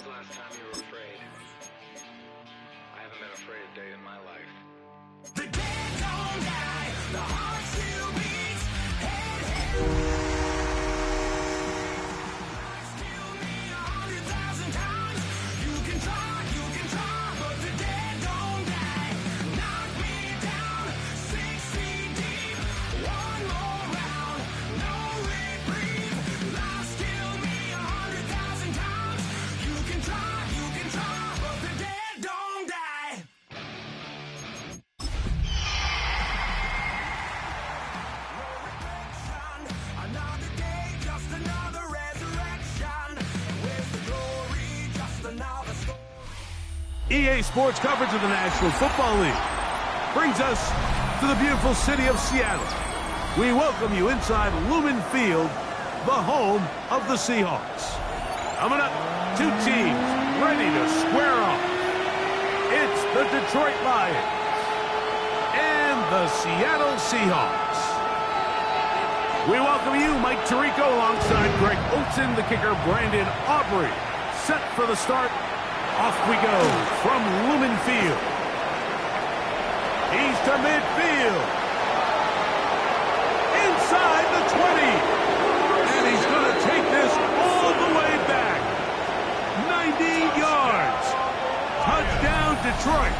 the last time you were afraid? I haven't been afraid a day in my life. The dead don't die, the heart still beats. Kill me 100,000 times. You can try, but the dead don't die. Knock me down 6 feet deep. One more round, no reprieve. Lies kill me 100,000 times. You can try, but the dead don't die. Another day, just another resurrection. Where's the glory? Just another story. EA Sports coverage of the National Football League brings us to the beautiful city of Seattle. We welcome you inside Lumen Field, the home of the Seahawks. Coming up, two teams ready to square off. It's the Detroit Lions and the Seattle Seahawks. We welcome you, Mike Tirico, alongside Greg Olsen, the kicker, Brandon Aubrey. Set for the start. Off we go from Lumen Field. He's to midfield. Inside the 20. And he's going to take this all the way back. 90 yards. Touchdown, Detroit.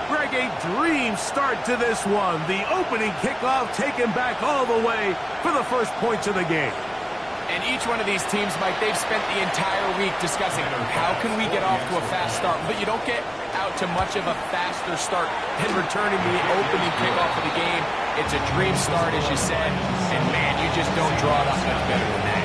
Greg, a dream start to this one. The opening kickoff taken back all the way for the first points of the game. And each one of these teams, Mike, they've spent the entire week discussing how can we get off to a fast start. But you don't get out to much of a faster start than returning the opening kickoff of the game. It's a dream start, as you said. And, man, you just don't draw it up much better than that.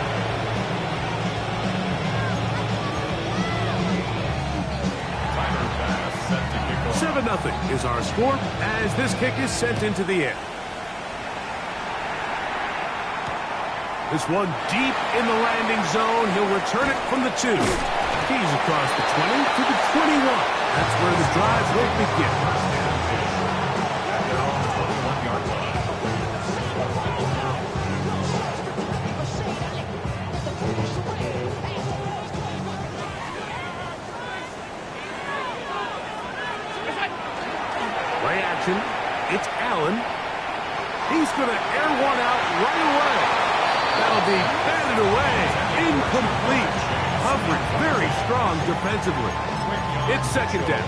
7-0 is our score as this kick is sent into the air. This one deep in the landing zone. He'll return it from the 2. He's across the 20 to the 21. That's where the drive will begin. Play action. It's Allen. He's going to air one out right away. That'll be batted away. Incomplete. Coverage very strong defensively. It's second down.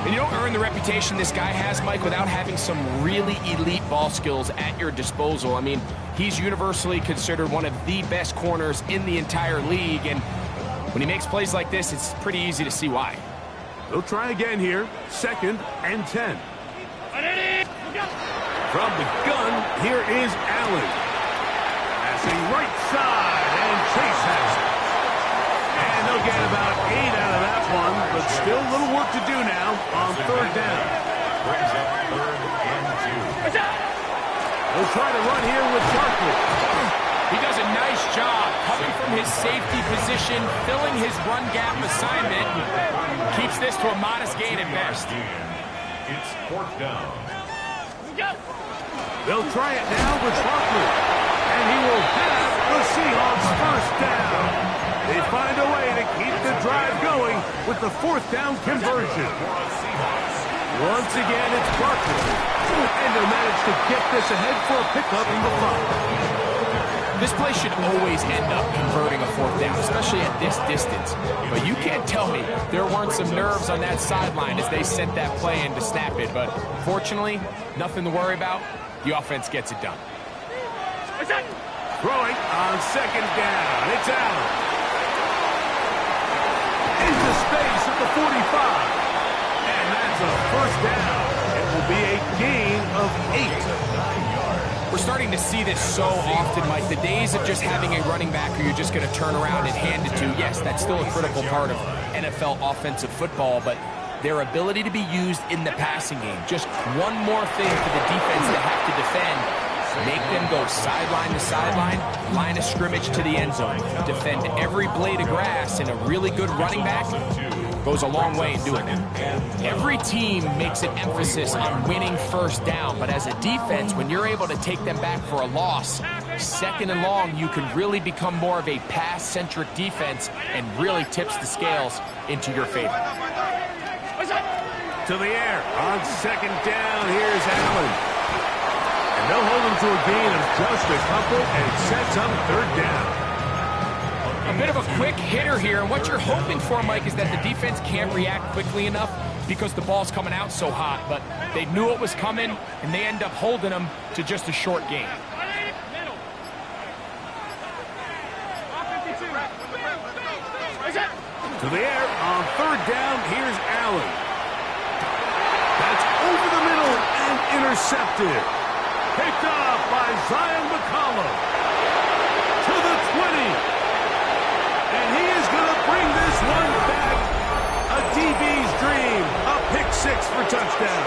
And you don't earn the reputation this guy has, Mike, without having some really elite ball skills at your disposal. I mean, he's universally considered one of the best corners in the entire league. And when he makes plays like this, it's pretty easy to see why. They'll try again here. 2nd and 10. From the gun, here is Allen. Passing right side, and Chase has it. And they'll get about 8 out of that one, but still a little work to do now on 3rd down. They'll try to run here with Barkley. He does a nice job coming from his safety position, filling his run gap assignment. Keeps this to a modest gain at best. It's 4th down. They'll try it now with Barkley. And he will have the Seahawks first down. They find a way to keep the drive going with the 4th down conversion. Once again, it's Barkley. And they'll manage to get this ahead for a pickup in the 5. This play should always end up converting a 4th down, especially at this distance. But you can't tell me there weren't some nerves on that sideline as they sent that play in to snap it. But fortunately, nothing to worry about. The offense gets it done. Throwing on 2nd down. It's Allen. Into space at the 45. And that's a first down. It will be a gain of 8. We're starting to see this so often, Mike. The days of just having a running back who you're just going to turn around and hand it to, yes, that's still a critical part of NFL offensive football, but their ability to be used in the passing game, just one more thing for the defense to have to defend. Make them go sideline to sideline, line of scrimmage to the end zone. Defend every blade of grass, and a really good running back goes a long way in doing that. Every team makes an emphasis on winning first down, but as a defense, when you're able to take them back for a loss, second and long, you can really become more of a pass-centric defense and really tips the scales into your favor. To the air on second down. Here's Allen. And they'll hold him to a gain of just a couple, and it sets up third down. A bit of a quick hitter here, and what you're hoping for, Mike, is that the defense can't react quickly enough because the ball's coming out so hot, but they knew it was coming, and they end up holding them to just a short gain. To the air on third down. Here's Allen. That's over the middle and intercepted. Picked off by Zion McCollum. To the 20. And he is going to bring this one back. A DB's dream. A pick six for touchdown.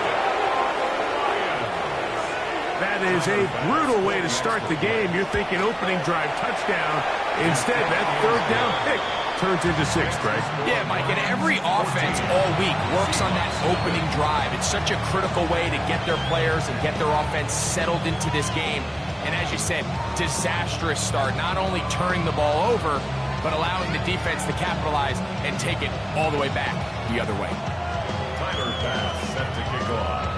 That is a brutal way to start the game. You're thinking opening drive touchdown. Instead, that third down pick turns into six, Greg. Yeah, Mike, and every offense all week works on that opening drive. It's such a critical way to get their players and get their offense settled into this game. And as you said, disastrous start, not only turning the ball over, but allowing the defense to capitalize and take it all the way back the other way. Tyler Bass set to kick off.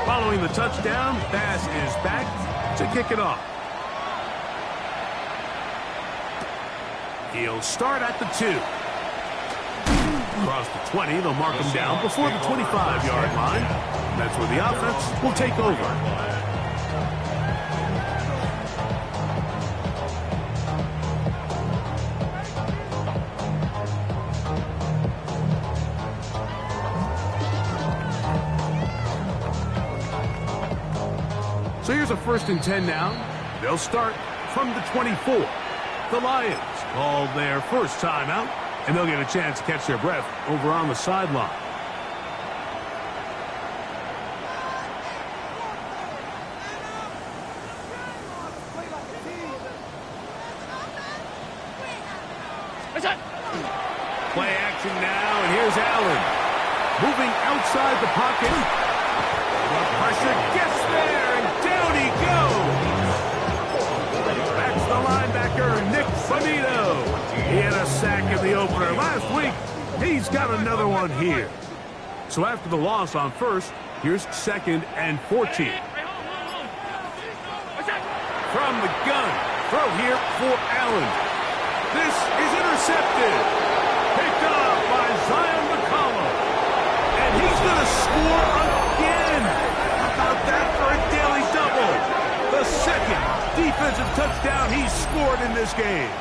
Following the touchdown, Bass is back to kick it off. He'll start at the 2. Across the 20, they'll mark him down before the 25-yard line. That's where the offense will take over. So here's a 1st and 10 now. They'll start from the 24. The Lions call their first timeout, and they'll get a chance to catch their breath over on the sideline. Play action now, and here's Allen. Moving outside the pocket. The pressure gets there, and down he goes. That's the linebacker, Nick Bonito. He had a sack in the opener last week. He's got another one here. So after the loss on first, here's 2nd and 14. From the gun, throw here for Allen. This is intercepted. Picked off by Zion McCollum. And he's going to score again. How about that for a daily double? The 2nd defensive touchdown he's scored in this game.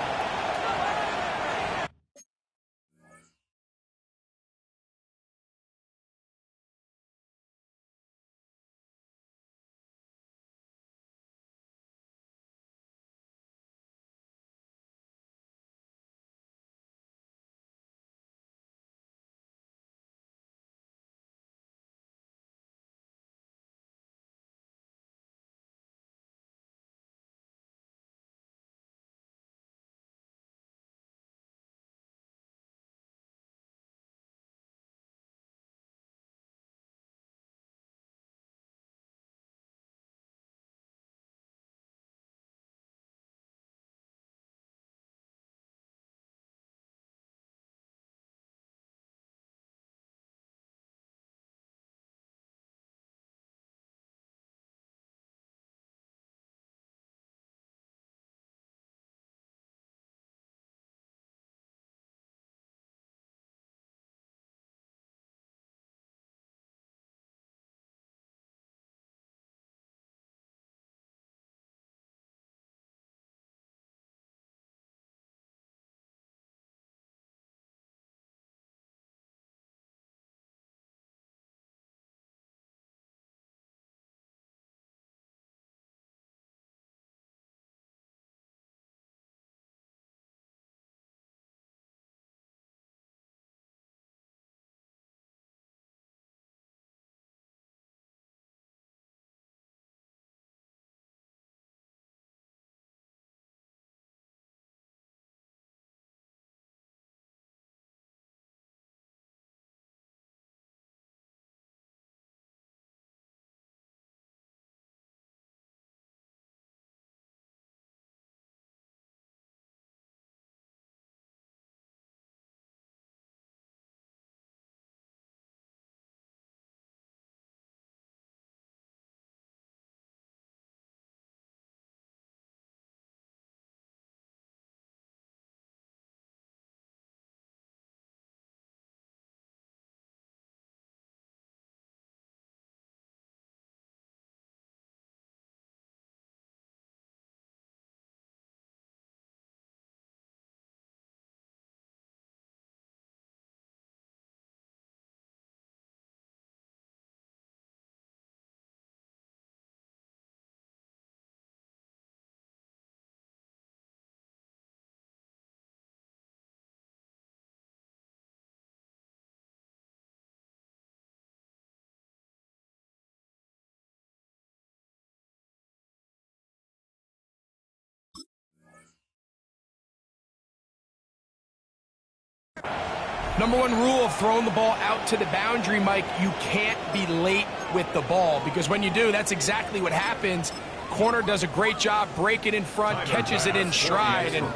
Number one rule of throwing the ball out to the boundary, Mike, you can't be late with the ball, because when you do, that's exactly what happens. Corner does a great job breaking in front, catches it in stride, and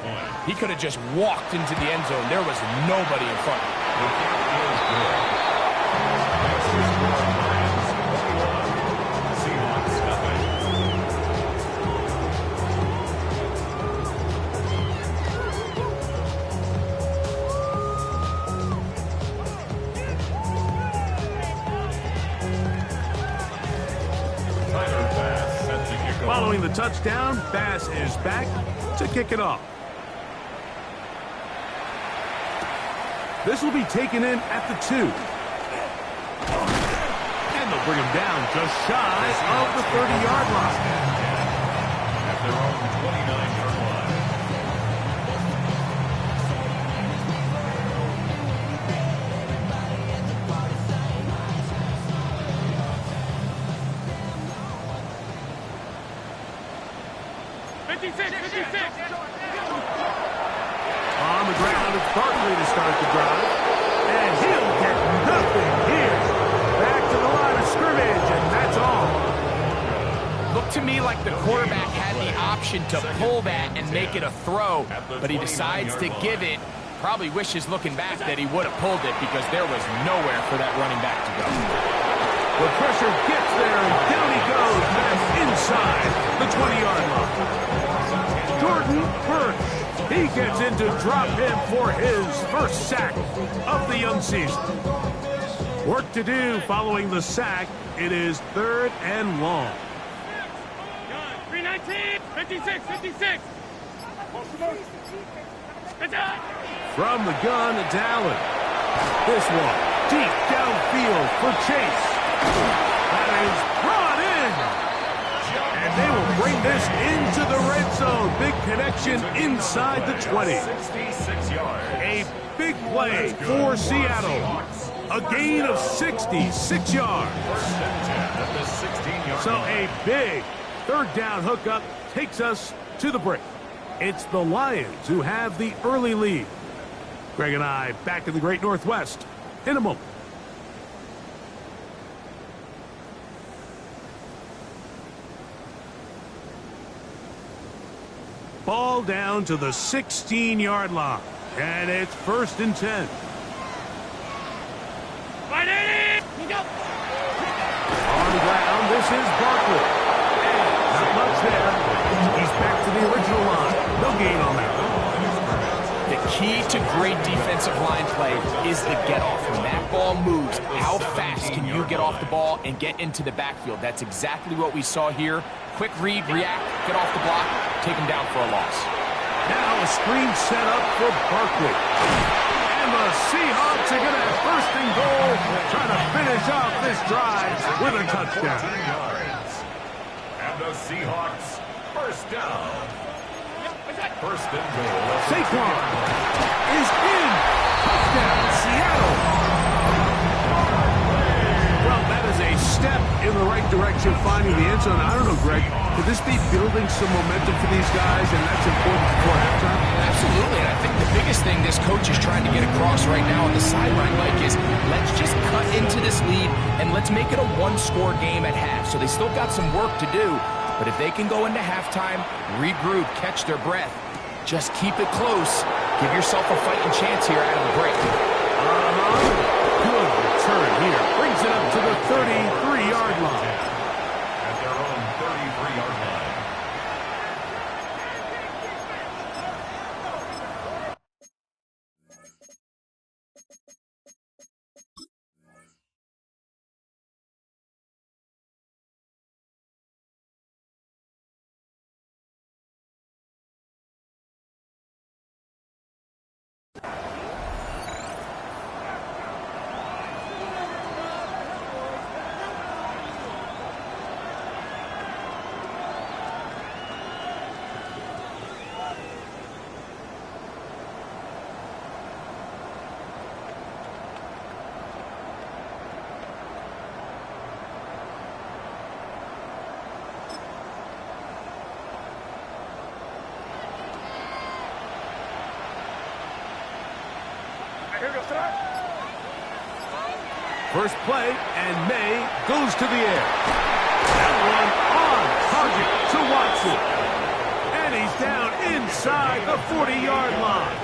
he could have just walked into the end zone. There was nobody in front of him. Following the touchdown, Bass is back to kick it off. This will be taken in at the 2. And they'll bring him down just shy of the 30-yard line. At their own 29-yard line. On the ground, it's Barkley to start the drive. And he'll get nothing here. Back to the line of scrimmage, and that's all. Looked to me like the quarterback had the option to pull that and make it a throw, but he decides to give it. Probably wishes looking back that he would have pulled it, because there was nowhere for that running back to go. The pressure gets there, and down he goes back inside the 20-yard line. Jordan Burch, he gets in to drop him for his first sack of the young season. Work to do following the sack. It is 3rd and long. 319, 56, 56. From the gun, it's Allen. This one, deep downfield for Chase. That is brought in. And they will bring this into the red zone. Big connection inside the 20. 66 yards. A big play for Seattle. A gain of 66 yards. At the 16-yard So line. a big 3rd down hookup takes us to the break. It's the Lions who have the early lead. Greg and I back in the Great Northwest in a moment. Ball down to the 16-yard line. And it's 1st and 10. On the ground, this is Barkley. Not much there. He's back to the original line. No gain on that. The key to great defensive line play is the get-off. When that ball moves, how fast can you get off the ball and get into the backfield? That's exactly what we saw here. Quick read, react, get off the block, take him down for a loss. Now a screen set up for Barkley. And the Seahawks are going to have 1st and goal, trying to finish off this drive with a touchdown. And the Seahawks, 1st down. 1st and goal. Saquon is in. Touchdown, Seattle. Well, that is a step in the right direction, finding the end zone. I don't know, Greg, could this be building some momentum for these guys, and that's important before halftime? Absolutely, and I think the biggest thing this coach is trying to get across right now on the sideline, Mike, is let's just cut into this lead, and let's make it a one-score game at half. So they still got some work to do, but if they can go into halftime, regroup, catch their breath, just keep it close, give yourself a fighting chance here out of the break. Good return here. Brings it up to the 33-yard line. At their own 33-yard line. Here we go, start. First play, and May goes to the air. That one on target to Watson. And he's down inside the 40-yard line.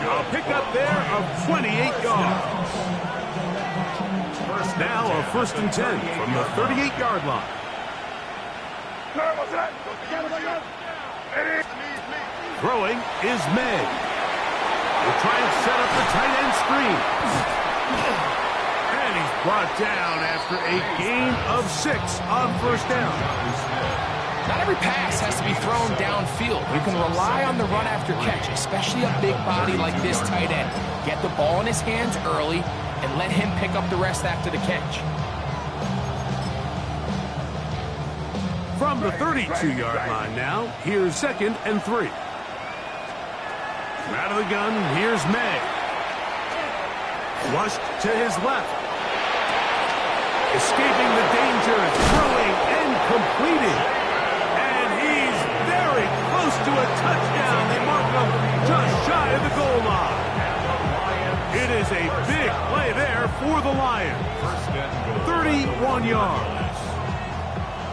A pickup there of 28 yards. Now a 1st and 10 from the 38-yard line. Throwing is May. We'll try and set up the tight end screen. And he's brought down after a gain of 6 on 1st down. Not every pass has to be thrown downfield. You can rely on the run after catch, especially a big body like this tight end. Get the ball in his hands early and let him pick up the rest after the catch. From the 32-yard line now, here's 2nd and 3. Out of the gun, here's May. Rushed to his left. Escaping the danger, throwing and completing. And he's very close to a touchdown. They mark him just shy of the goal line. It is a big play there for the Lions. 31 yards.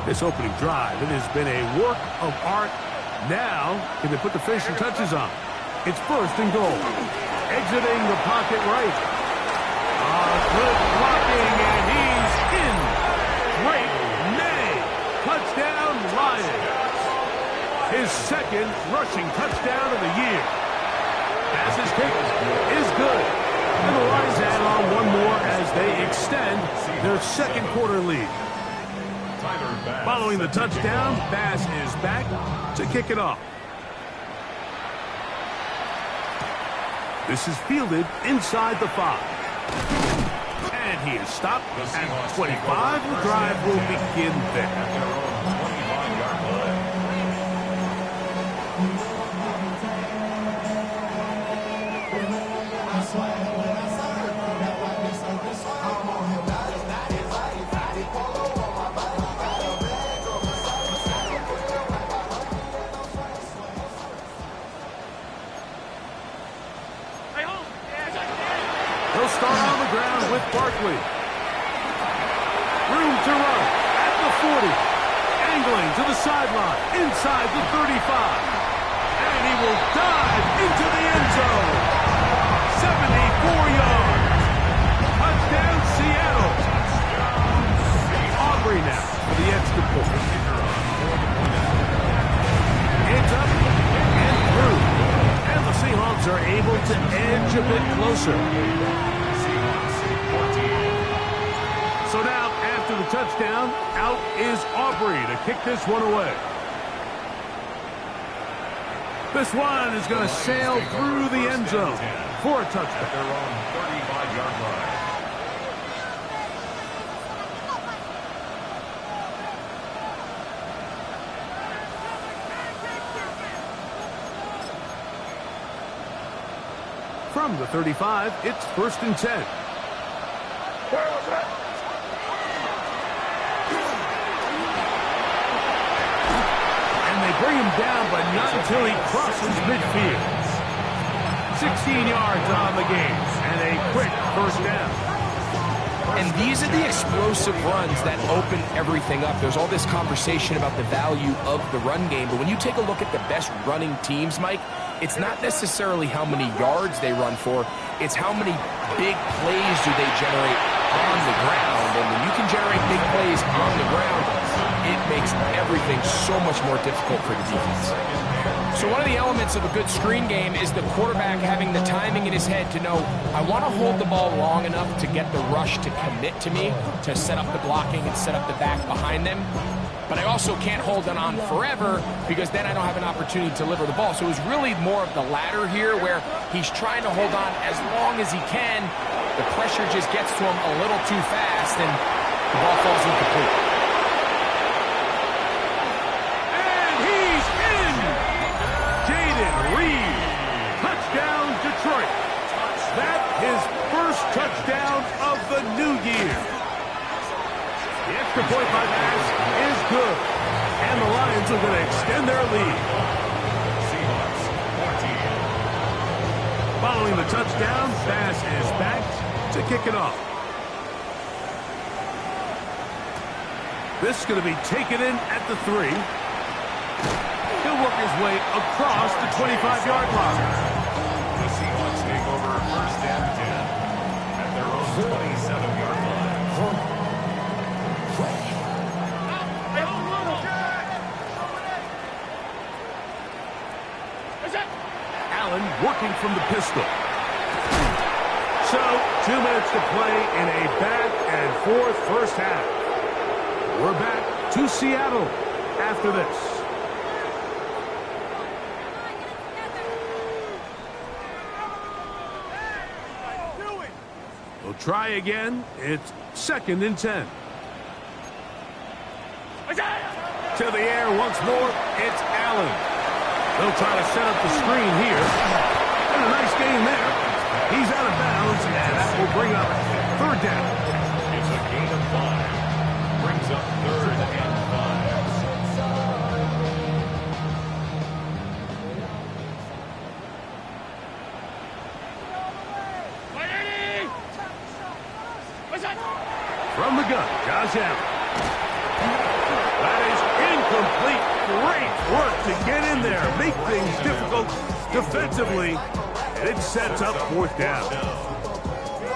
This opening drive, it has been a work of art. Now, can they put the finishing touches on? It's 1st and goal. Exiting the pocket right. Good blocking, and he's in. Great May. Touchdown, Lions. His 2nd rushing touchdown of the year. Passes kick is good. And the Lions add on one more as they extend their 2nd quarter lead. Following the touchdown, Bass is back to kick it off. This is fielded inside the 5. And he is stopped at 25. The drive will begin there. He'll start on the ground with Barkley. Room to run at the 40. Angling to the sideline, inside the 35. And he will dive into the end zone. 74 yards. Touchdown, Seattle. Aubrey now for the extra point. It's up and through. And the Seahawks are able to edge a bit closer. So now, after the touchdown, out is Aubrey to kick this one away. This one is going to sail through the end zone for a touchdown. Their own 35-yard line. From the 35, it's 1st and 10. And they bring him down, but not until he crosses midfield. 16 yards on the game, and a quick 1st down. And these are the explosive runs that open everything up. There's all this conversation about the value of the run game, but when you take a look at the best running teams, Mike, it's not necessarily how many yards they run for, it's how many big plays do they generate on the ground. And when you can generate big plays on the ground, it makes everything so much more difficult for the defense. So one of the elements of a good screen game is the quarterback having the timing in his head to know, I want to hold the ball long enough to get the rush to commit to me, to set up the blocking and set up the back behind them. But I also can't hold it on forever because then I don't have an opportunity to deliver the ball. So it was really more of the latter here where he's trying to hold on as long as he can. The pressure just gets to him a little too fast and the ball falls incomplete. Touchdown, Detroit. That his first touchdown of the new year. The extra point by Bass is good. And the Lions are going to extend their lead. Following the touchdown, Bass is back to kick it off. This is going to be taken in at the 3. He'll work his way across the 25-yard line. The Seahawks take over first and 10 at their own 27-yard line. Allen working from the pistol. So, 2 minutes to play in a back-and-forth first half. We're back to Seattle after this. We'll try again. It's 2nd and 10. To the air once more. It's Allen. They'll try to set up the screen here. And a nice gain there. He's out of bounds, and that will bring up 3rd down. It's a gain of 5. Brings up 3rd and 5. From the gun, Josh Allen. That is incomplete. Great work to get in there, make things difficult defensively, and it sets up 4th down.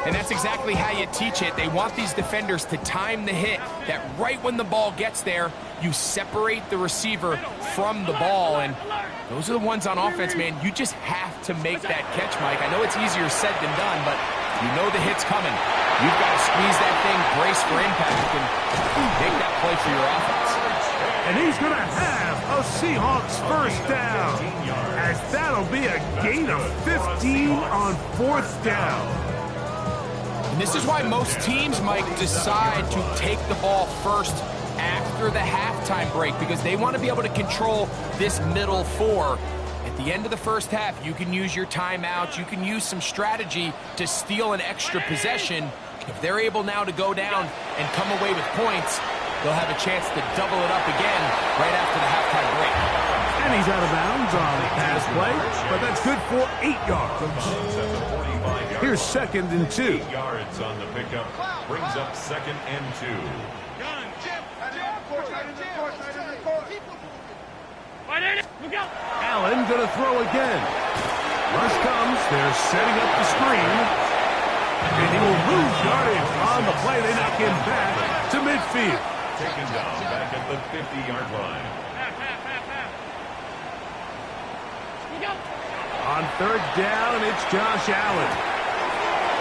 And that's exactly how you teach it. They want these defenders to time the hit, that right when the ball gets there, you separate the receiver from the ball. And those are the ones on offense, man. You just have to make that catch, Mike. I know it's easier said than done, but you know the hit's coming. You've got to squeeze that thing, brace for impact, and make that play for your offense. And he's going to have a Seahawks first down, as that'll be a gain of 15 on 4th down. And this is why most teams, Mike, decide to take the ball first after the halftime break, because they want to be able to control this middle 4. At the end of the first half, you can use your timeout, you can use some strategy to steal an extra possession. If they're able now to go down and come away with points, they'll have a chance to double it up again right after the halftime break. And he's out of bounds on the pass play, but that's good for 8 yards. Here's 2nd and 2. 8 yards on the pickup. Brings up 2nd and 2. Allen going to throw again. Rush comes. They're setting up the screen. And he will lose yardage on the play. They knock him back to midfield. Taken down back at the 50-yard line. On 3rd down, it's Josh Allen.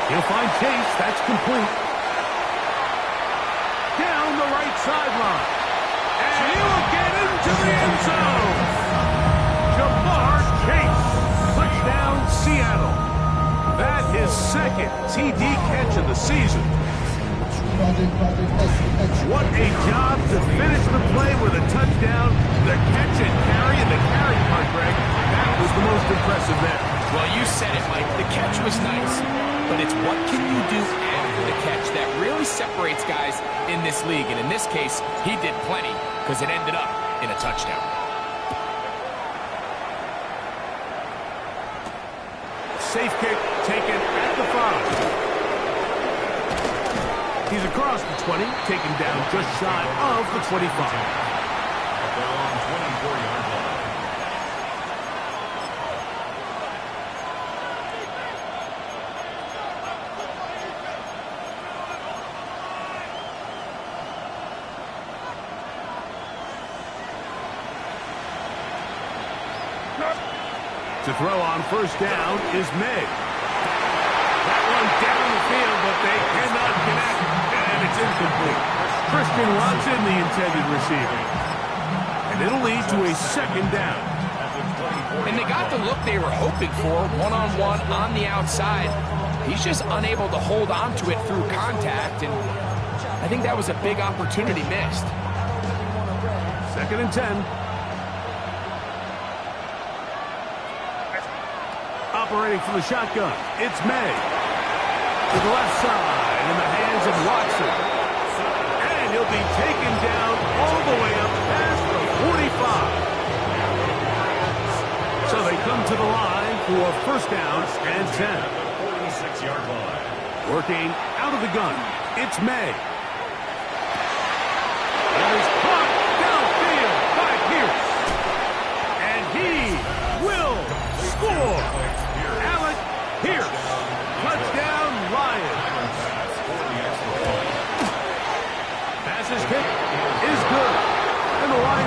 He'll find Chase. That's complete. Down the right sideline. And he will get into the end zone. Jamar Chase. Touchdown, Seattle. That is 2nd TD catch of the season. What a job to finish the play with a touchdown. The catch and carry, and the carry part, Greg, that was the most impressive there. Well, you said it, Mike. The catch was nice, but it's what can you do after the catch that really separates guys in this league. And in this case, he did plenty because it ended up in a touchdown. Safe kick taken at the 5. He's across the 20, taken down just shy of the 25. At their own 24-yard line. To throw on first down is May. That one down the field, but they cannot connect, and it's incomplete. Christian Watson, the intended receiver. And it'll lead to a 2nd down. And they got the look they were hoping for, one-on-one on the outside. He's just unable to hold on to it through contact, and I think that was a big opportunity missed. 2nd and 10. Operating from the shotgun, it's May. To the left side, in the hands of Watson. And he'll be taken down all the way up past the 45. So they come to the line for first down and 10. 46-yard line. Working out of the gun, it's May. And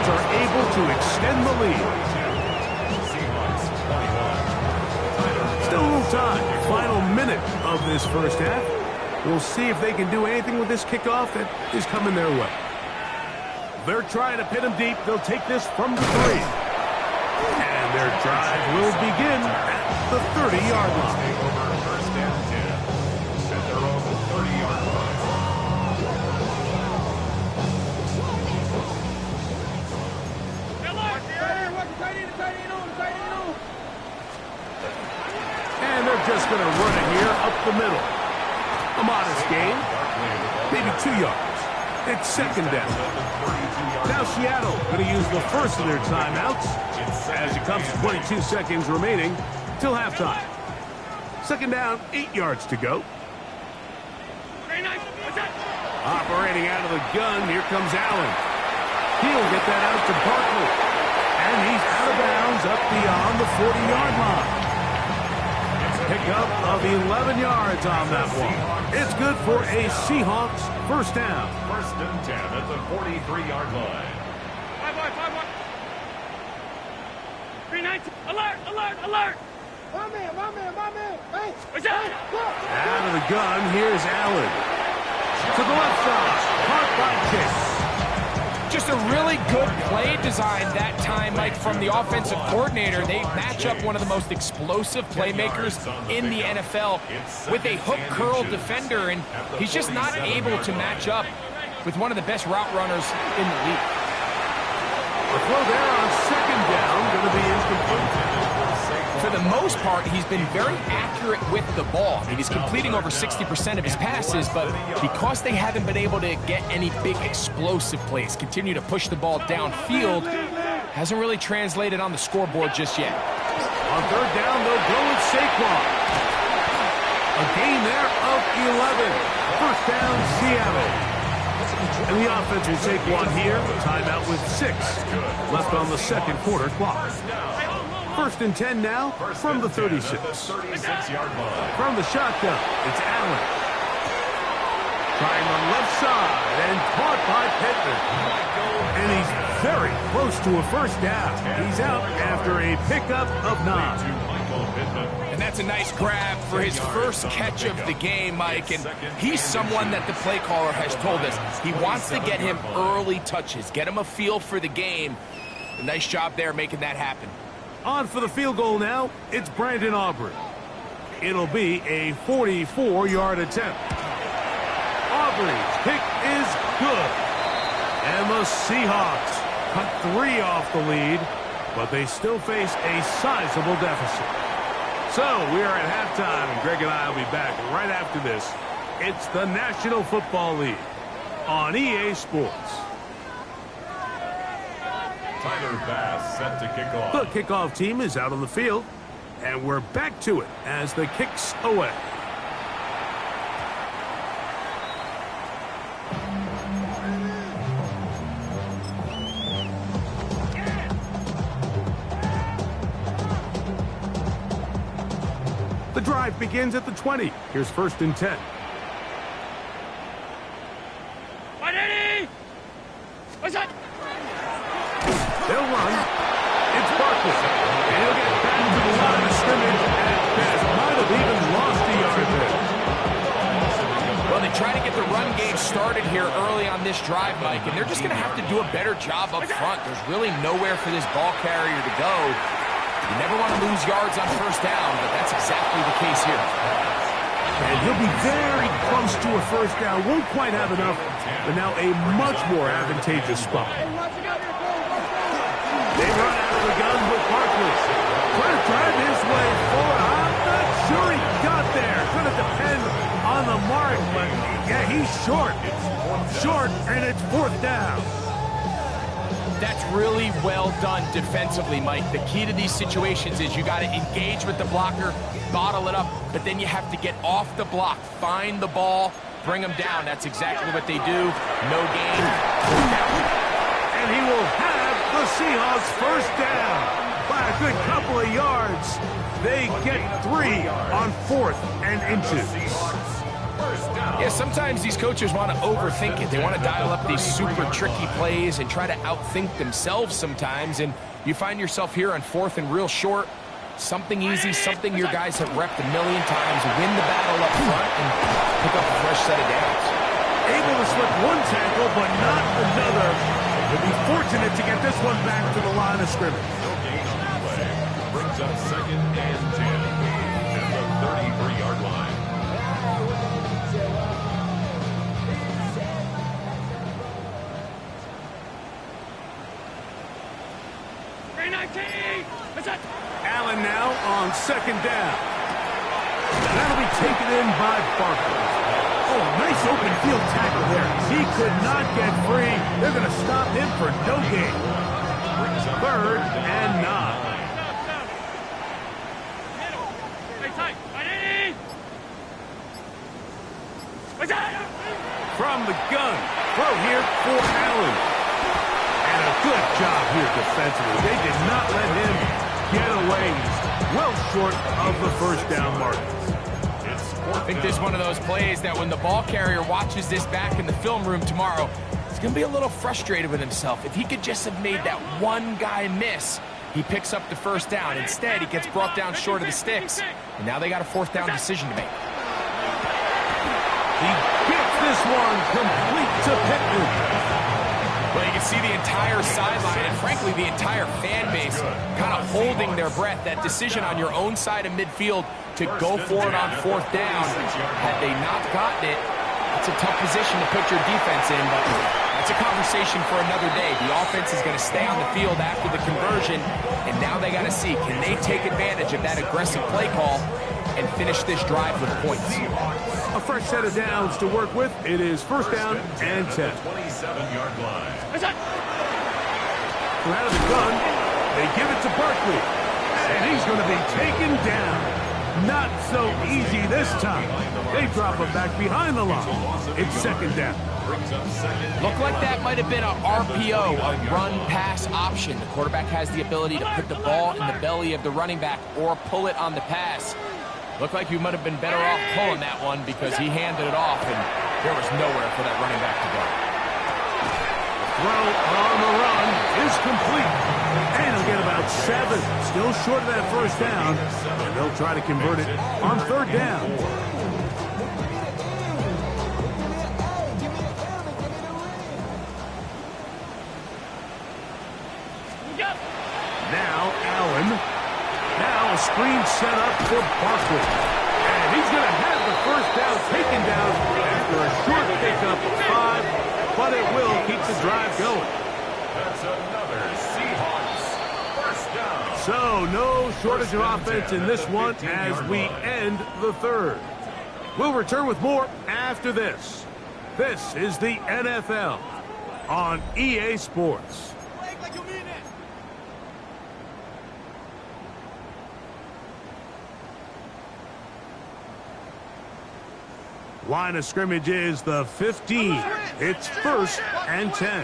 Seahawks are able to extend the lead. Still a little time. Final minute of this first half. We'll see if they can do anything with this kickoff that is coming their way. They're trying to pin him deep. They'll take this from the 3. And their drive will begin at the 30-yard line. Take over first and 10 at their own 30-yard line. And they're just going to run it here up the middle. A modest gain, maybe 2 yards. It's second down. Now Seattle going to use the first of their timeouts as it comes to 22 seconds remaining till halftime. Second down, 8 yards to go. Operating out of the gun, here comes Allen. He'll get that out to Barkley. And he's out of bounds up beyond the 40-yard line. Pickup of 11 yards on that one. It's good for a Seahawks first down. First and 10 at the 43-yard line. 3-9, alert, alert, alert! My man. Hey, Out of the gun, here's Allen. To the left side, caught by Chase. Just a really good play design that time, Mike, from the offensive coordinator. They match up one of the most explosive playmakers in the NFL with a hook curl defender, and he's just not able to match up with one of the best route runners in the league. The throw there on second down, going to be incomplete. For the most part, he's been very accurate with the ball. I mean, he's completing over 60% of his passes, but because they haven't been able to get any big explosive plays, continue to push the ball downfield, hasn't really translated on the scoreboard just yet. On third down, they'll go with Saquon. A gain there of 11. First down, Seattle. And the offense will take one here. Timeout with 6 left on the second quarter clock. First and 10 now from the 36. From the shotgun, it's Allen. Trying the left side and caught by Pittman. And he's very close to a first down. He's out after a pickup of 9. And that's a nice grab for his first catch of the game, Mike. And he's someone that the play caller has told us he wants to get him early touches, get him a feel for the game. A nice job there making that happen. On for the field goal now, it's Brandon Aubrey. It'll be a 44-yard attempt. Aubrey's kick is good. And the Seahawks cut 3 off the lead, but they still face a sizable deficit. So we are at halftime, and Greg and I will be back right after this. It's the National Football League on EA Sports. Tyler Bass set to kick off. The kickoff team is out on the field, and we're back to it as the kick's away. The drive begins at the 20. Here's first and 10. What's that? They'll run. It's Barkley. And he'll get back to the line of scrimmage and might have even lost a yard there. Well, they try to get the run game started here early on this drive, Mike, and they're just going to have to do a better job up front. There's really nowhere for this ball carrier to go. You never want to lose yards on first down, but that's exactly the case here. And he'll be very close to a first down. Won't quite have enough, but now a much more advantageous spot. They run out of the gun with Barkley. Trying to drive his way forward. I'm not sure he got there. Going to depend on the mark, but yeah, he's short. Short, and it's fourth down. That's really well done defensively, Mike. The key to these situations is you got to engage with the blocker, bottle it up, but then you have to get off the block, find the ball, bring them down. That's exactly what they do. No gain. And he will have the Seahawks first down by a good couple of yards. They get 3 on 4th and inches. Yeah, sometimes these coaches want to overthink it. They want to dial up these super tricky plays and try to outthink themselves sometimes, and you find yourself here on 4th and real short. Something easy, something your guys have repped a million times. Win the battle up front and pick up a fresh set of downs. Able to slip one tackle, but not another. He'll be fortunate to get this one back to the line of scrimmage. No gain on the play. Brings up 2nd and 10 at the 33-yard line. Allen now on 2nd down. That'll be taken in by Barkley. Oh, nice open field tackle there. He could not get free. They're going to stop him for no gain. 3rd and 9. From the gun, throw here for Allen. And a good job here defensively. They did not let him get away. He's well short of the first down mark. I think this is one of those plays that when the ball carrier watches this back in the film room tomorrow, he's going to be a little frustrated with himself. If he could just have made that one guy miss, he picks up the first down. Instead, he gets brought down short of the sticks, and now they got a 4th down decision to make. He gets this one complete to Pittman. Well, you can see the entire sideline and, frankly, the entire fan base kind of holding their breath. That decision on your own side of midfield to go for it on 4th down, had they not gotten it, it's a tough position to put your defense in, but that's a conversation for another day. The offense is going to stay on the field after the conversion, and now they got to see, can they take advantage of that aggressive play call and finish this drive with points? A fresh set of downs to work with. It is 1st down and 10. 27-yard line. Out of the gun, they give it to Barkley, and he's going to be taken down. Not so easy this time. They drop him back behind the line. It's 2nd down. Looked like that might have been a RPO, a run-pass option. The quarterback has the ability to put the ball in the belly of the running back or pull it on the pass. Looked like you might have been better off pulling that one because he handed it off, and there was nowhere for that running back to go. Throw on the run is complete. And he'll get about 7. Still short of that first down. And they'll try to convert it on 3rd down. Now Allen. Now a screen set up for Barkley. And he's going to have the first down taken down after a short pickup of 5. But it will keep the drive going. That's another Seahawks first down. So no shortage of offense in this one as we end the 3rd. We'll return with more after this. This is the NFL on EA Sports. Line of scrimmage is the 15. It's 1st and 10.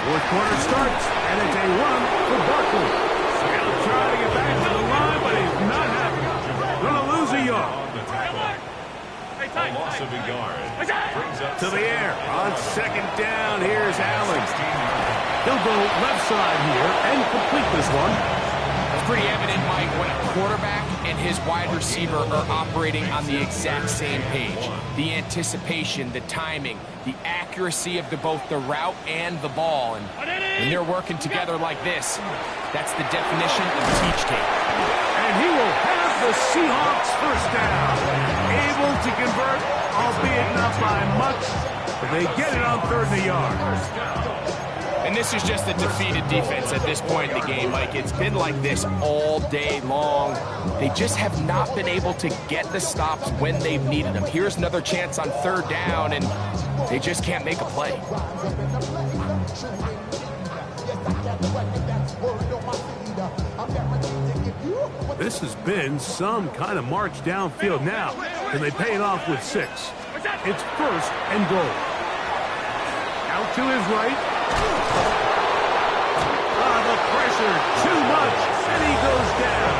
4th quarter starts, and it's a run for Barkley. He'll try to get back to the line, but he's not happy. Going to lose a yard. A loss of a yard. Brings up To the air on 2nd down. Here's Allen. He'll go left side here and complete this one. It's pretty evident, Mike, when a quarterback and his wide receiver are operating on the exact same page. The anticipation, the timing, the accuracy of both the route and the ball. And when they're working together like this, that's the definition of teach tape. And he will have the Seahawks first down. Able to convert, albeit not by much, but they get it on 3rd and a yard. And this is just a defeated defense at this point in the game, Mike. It's been like this all day long. They just have not been able to get the stops when they've needed them. Here's another chance on 3rd down, and they just can't make a play. This has been some kind of march downfield now, and they pay it off with 6. It's 1st and goal. Out to his right. The pressure, too much, and he goes down.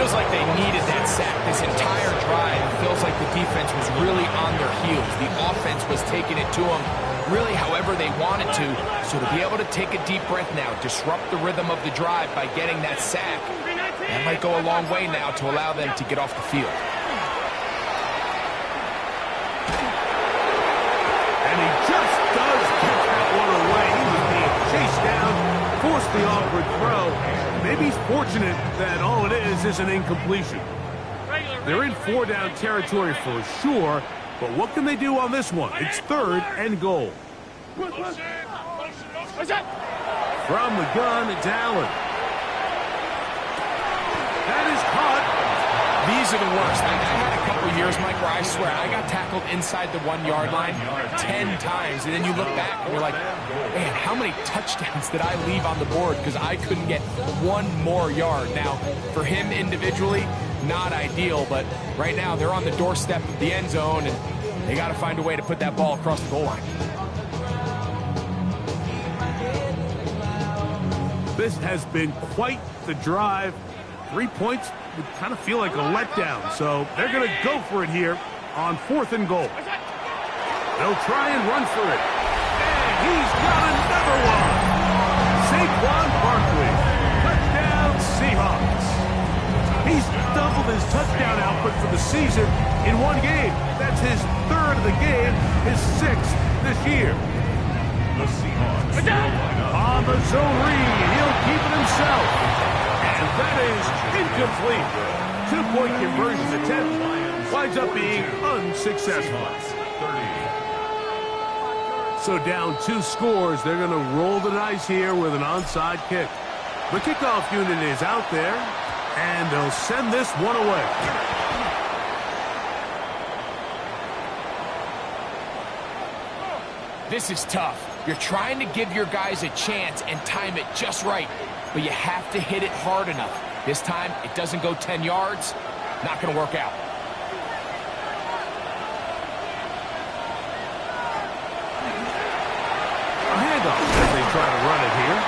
feels like they needed that sack. This entire drive, it feels like the defense was really on their heels. The offense was taking it to them really however they wanted to. So to be able to take a deep breath now, disrupt the rhythm of the drive by getting that sack, that might go a long way now to allow them to get off the field. And he just does kick that one away. He was being chased down, forced the awkward throw. Maybe he's fortunate that all it is an incompletion. They're in 4-down territory for sure, but what can they do on this one? It's 3rd and goal. From the gun, it's Allen. That is caught. These are the worst. I had a couple of years, Mike, where I swear I got tackled inside the 1-yard line 10 times, and then you look back and you're like, man, how many touchdowns did I leave on the board because I couldn't get one more yard? Now, for him individually, not ideal, but right now they're on the doorstep of the end zone, and they got to find a way to put that ball across the goal line. This has been quite the drive. 3 points would kind of feel like a letdown, so they're going to go for it here on 4th and goal. They'll try and run for it. And he's got another one. Saquon Barkley. Touchdown, Seahawks. He's doubled his touchdown output for the season in one game. That's his 3rd of the game, his 6th this year. The Seahawks On the zone read, he'll keep it himself. And that is incomplete. 2-point conversion attempt winds up being unsuccessful. So down 2 scores, they're going to roll the dice here with an onside kick. The kickoff unit is out there, and they'll send this one away. This is tough. You're trying to give your guys a chance and time it just right, but you have to hit it hard enough. This time, it doesn't go 10 yards. Not going to work out. A handoff as they try to run it here.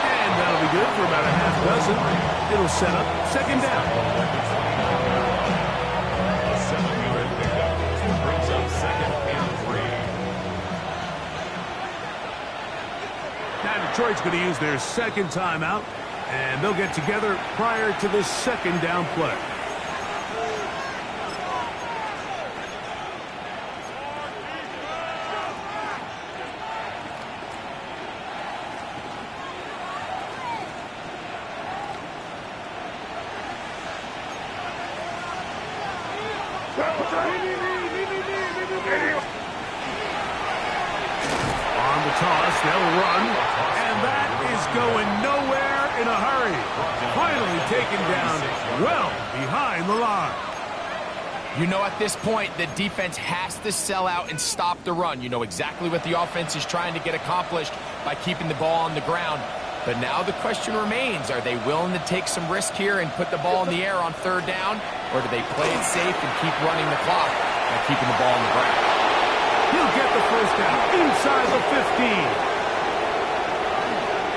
And that'll be good for about a half dozen. It'll set up 2nd down. A 7-yard pickup brings up 2nd and 3. Now Detroit's going to use their 2nd timeout, and they'll get together prior to the 2nd down play. On the toss, they'll run, and that is going nowhere in a hurry. Finally taken down well behind the line. You know, at this point, the defense has to sell out and stop the run. You know exactly what the offense is trying to get accomplished by keeping the ball on the ground. But now the question remains, are they willing to take some risk here and put the ball in the air on 3rd down? Or do they play it safe and keep running the clock by keeping the ball on the ground? He'll get the 1st down inside the 15.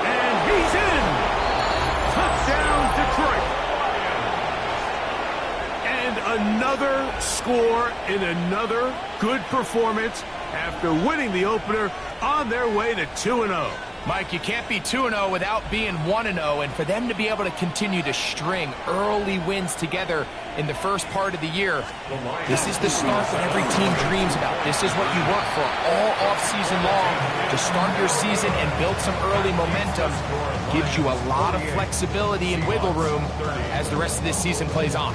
And he's in. Touchdown, Detroit. And another score in another good performance after winning the opener on their way to 2-0. Mike, you can't be 2-0 without being 1-0, and for them to be able to continue to string early wins together in the first part of the year, this is the start that every team dreams about. This is what you work for all offseason long to start your season and build some early momentum. Gives you a lot of flexibility and wiggle room as the rest of this season plays on.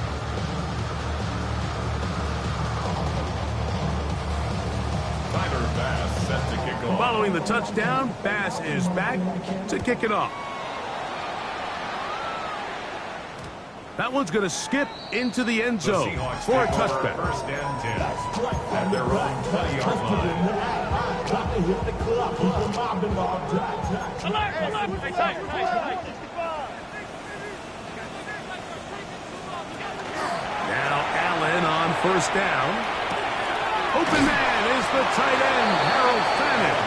Following the touchdown, Bass is back to kick it off. That one's going to skip into the end zone for a touchback. 1st and 10 at their own 20-yard line. Now Allen on 1st down. Open man is the tight end, Harold Fannin.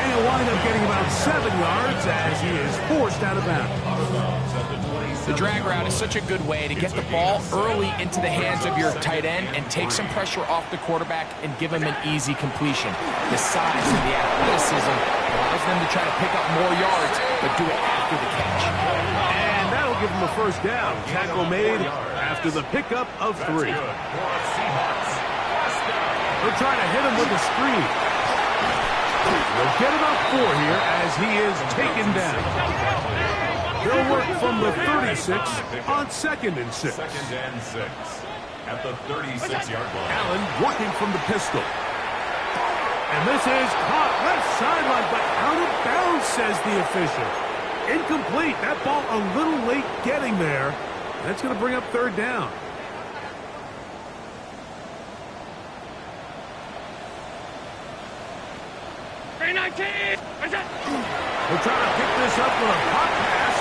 And he'll wind up getting about 7 yards as he is forced out of bounds. Out of bounds at the 26. The drag route is such a good way to get the ball early into the hands of your tight end and take some pressure off the quarterback and give him an easy completion. The size and the athleticism allows them to try to pick up more yards, but do it after the catch. And that'll give him a first down. Tackle made after the pickup of 3. They'll try to hit him with a screen. They'll get about 4 here as he is taken down. They'll work from the 36 on 2nd and 6. 2nd and 6 at the 36-yard line. Allen working from the pistol. And this is caught left sideline, but out of bounds, says the official. Incomplete. That ball a little late getting there. That's going to bring up 3rd down. We'll try to pick this up with a hot pass.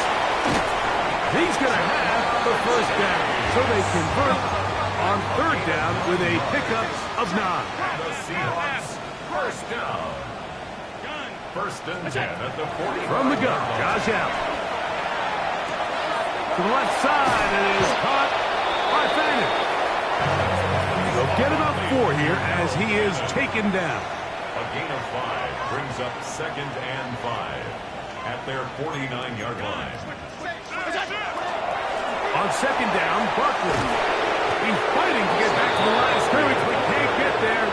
He's going to have the first down. So they convert on 3rd down with a pickup of 9. The Seahawks, first down. 1st and 10 at the 40. From the gun, Josh Allen. To the left side, and it is caught by Fannin. They'll get about 4 here as he is taken down. A gain of 5 brings up 2nd and 5 at their 49-yard line. On 2nd down, Barkley. He's fighting to get back to the line of scrimmage, but can't get there.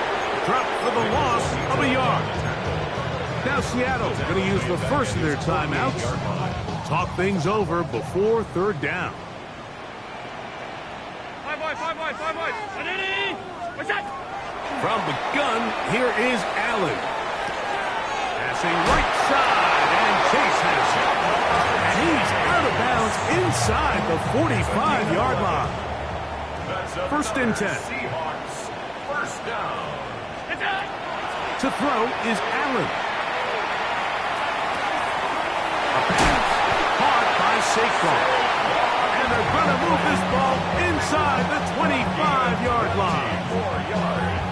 Dropped for the loss of a yard. Now Seattle's going to use the first of their timeouts. Talk things over before 3rd down. 5 boys. What's that? From the gun, here is Allen. Passing right side, and Chase has it. And he's out of bounds inside the 45-yard line. 1st and 10. Seahawks, first down. To throw is Allen. A pass caught by Saquon. And they're going to move this ball inside the 25-yard line. 4 yards.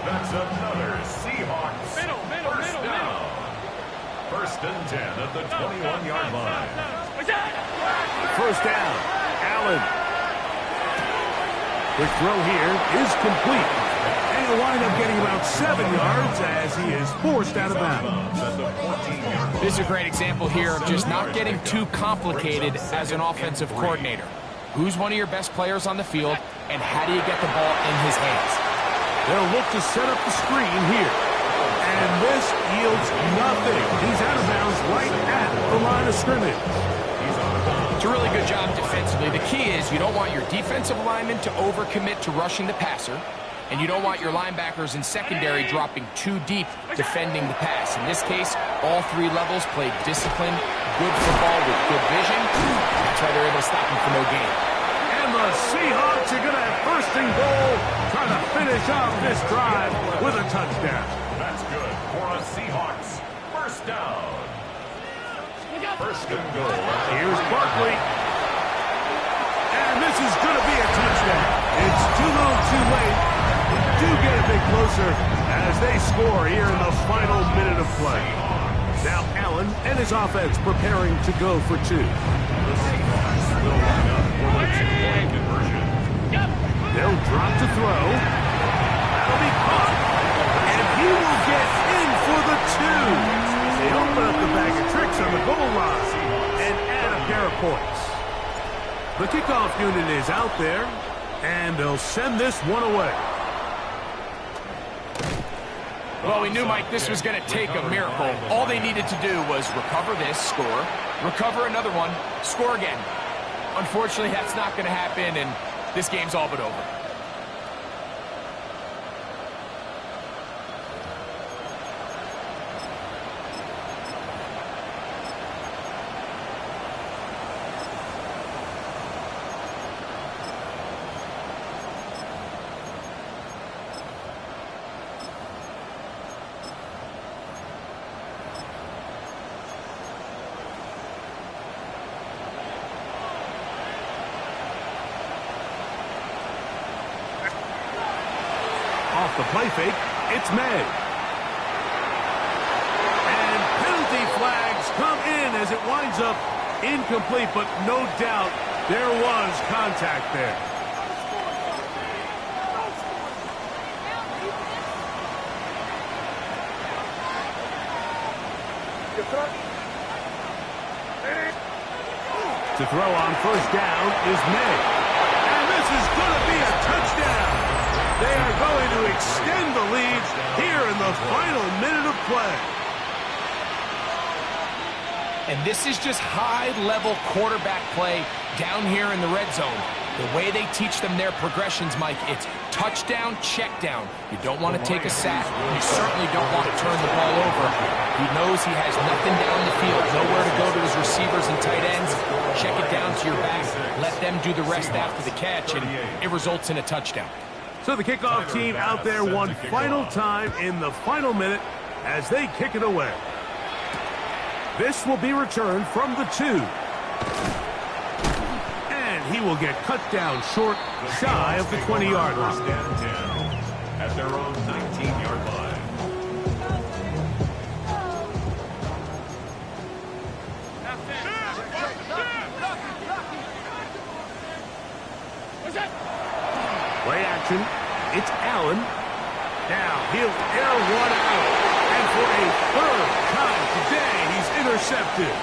That's another Seahawks first down. 1st and 10 at the 21-yard line. First down, Allen. Quick throw here is complete. And he'll wind up getting about 7 yards as he is forced out of bounds. At the 14-yard line. This is a great example here of just not getting too complicated as an offensive coordinator. Who's one of your best players on the field, and how do you get the ball in his hands? They'll look to set up the screen here. And this yields nothing. He's out of bounds right at the line of scrimmage. It's a really good job defensively. The key is you don't want your defensive linemen to overcommit to rushing the passer, and you don't want your linebackers in secondary dropping too deep defending the pass. In this case, all 3 levels played disciplined, good football with good vision. That's why they're able to stop him for no gain. And the Seahawks are going to have 1st and goal, trying to finish off this drive with a touchdown. That's good for a Seahawks first down. 1st and goal. Here's Barkley. And this is going to be a touchdown. It's too little too late. They do get a bit closer as they score here in the final minute of play. Now Allen and his offense preparing to go for 2. The Seahawks will line up for the 2-point conversion. They'll drop to throw. That'll be caught. And he will get in for the 2. They open up the bag of tricks on the goal line and add a pair of points. The kickoff unit is out there, and they'll send this one away. Well, we knew, Mike, this was going to take a miracle. All they needed to do was recover this, score, recover another one, score again. Unfortunately, that's not going to happen, and this game's all but over. Off the play fake, it's May. And penalty flags come in as it winds up incomplete, but no doubt There was contact there. To throw on first down is May. And this is going to be a touchdown. They are going to extend the lead here in the final minute of play. And this is just high-level quarterback play down here in the red zone. The way they teach them their progressions, Mike, it's touchdown, check down. You don't want to take a sack. You certainly don't want to turn the ball over. He knows he has nothing down the field, nowhere to go to his receivers and tight ends. Check it down to your back. Let them do the rest after the catch, and it results in a touchdown. So the kickoff team out there one final time in the final minute as they kick it away. This will be returned from the 2. And he will get cut down short, shy of the 20-yard line. First and 10 at their own 19-yard line. Play action. It's Allen. Now he'll air one out. And for a third time today, he's intercepted.